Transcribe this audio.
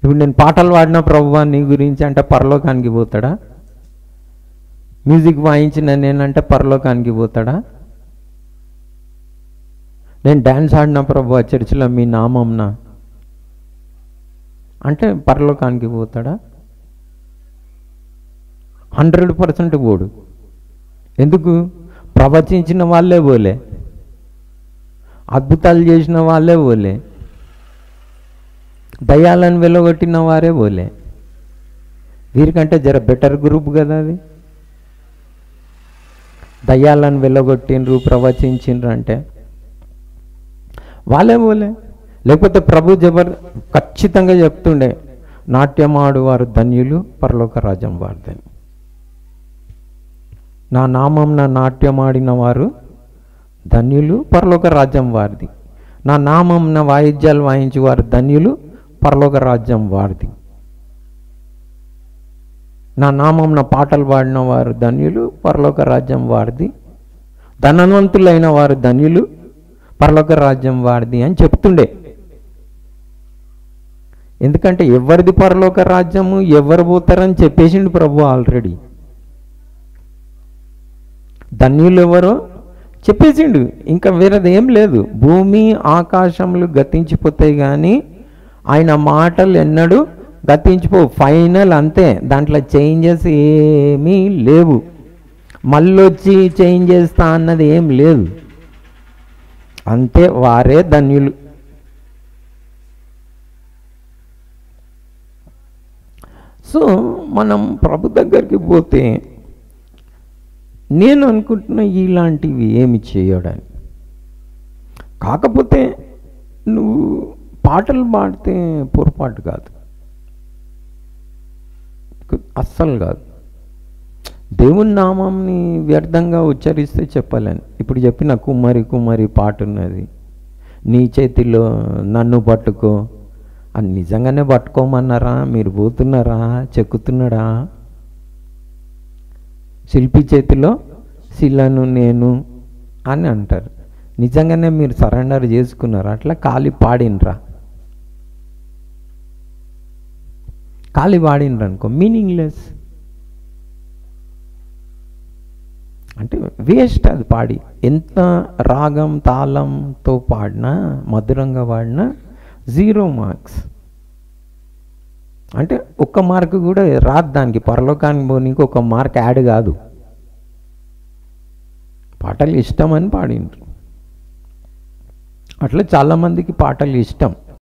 ఇప్పుడు నేను పాటలు పాడిన ప్రభువా నీ గురించి అంటే పరలోకానికి పోతాడా? మ్యూజిక్ వాయించిన నేనంటే పరలోకానికి పోతాడా? నేను డ్యాన్స్ ఆడిన ప్రభువా చర్చిలో మీ నామంన అంటే పరలోకానికి పోతాడా? 100% పోడు. ఎందుకు? ప్రవచించిన వాళ్ళే పోలే, అద్భుతాలు చేసిన వాళ్ళే పోలే, దయ్యాలను వెలగొట్టిన వారే పోలే. వీరికంటే జర బెటర్ గ్రూప్ కదా అది. దయ్యాలను వెళ్ళగొట్టిండ్రు, ప్రవచించిండ్రు అంటే వాళ్ళే పోలే. లేకపోతే ప్రభు ఖచ్చితంగా చెప్తుండే, నాట్యమాడు వారు ధన్యులు, పరలోక రాజ్యం వారిదని. నా నామంన నాట్యమాడిన వారు ధన్యులు, పరలోక రాజ్యం వారిది. నా నామంన వాయిద్యాలు వాయించి వారు ధన్యులు, పరలోక రాజ్యం వారిది. నా నామంన పాటలు పాడిన వారు ధన్యులు, పరలోక రాజ్యం వారిది. ధనవంతులైన వారు ధన్యులు, పరలోక రాజ్యం వారిది అని చెప్తుండే. ఎందుకంటే ఎవరిది పరలోక రాజ్యము, ఎవరు పోతారని చెప్పేసిండు ప్రభు ఆల్రెడీ. ధన్యులు ఎవరో చెప్పేసిండు, ఇంకా వేరేది ఏం లేదు. భూమి ఆకాశములు గతించిపోతాయి కానీ ఆయన మాటలు ఎన్నడూ గతించిపో. ఫైనల్ అంతే, దాంట్లో చేంజెస్ ఏమీ లేవు. మళ్ళొచ్చి చేంజ్ చేస్తా అన్నది ఏం లేదు. అంతే, వారే ధన్యులు. సో మనం ప్రభు దగ్గరికి పోతే నేను అనుకుంటున్నా ఇలాంటివి ఏమి చేయడానికి. కాకపోతే నువ్వు పాటలు పాడితే పొరపాటు కాదు, అస్సలు కాదు. దేవుని నామంని వ్యర్థంగా ఉచ్చరిస్తే చెప్పాలని. ఇప్పుడు చెప్పిన కుమ్మరి కుమ్మరి పాట ఉన్నది, నీ చేతిలో నన్ను పట్టుకో అని. నిజంగానే పట్టుకోమన్నారా? మీరు పోతున్నారా? చెక్కుతున్నాడా? శిల్పి చేతిలో శిలను నేను అని అంటారు. నిజంగానే మీరు సరెండర్ చేసుకున్నారా? అట్లా ఖాళీ పాడినరా? ఖాళీ పాడినరా అనుకో, మీనింగ్లెస్, అంటే వేస్ట్ అది పాడి. ఎంత రాగం తాళంతో పాడినా, మధురంగా పాడినా 0 మార్క్స్. అంటే ఒక్క మార్కు కూడా రాదు దానికి. పరలోకానికి పోనీకి 1 మార్క్ యాడ్ కాదు. పాటలు ఇష్టమని పాడిండ్రు. అట్లా చాలామందికి పాటలు ఇష్టం.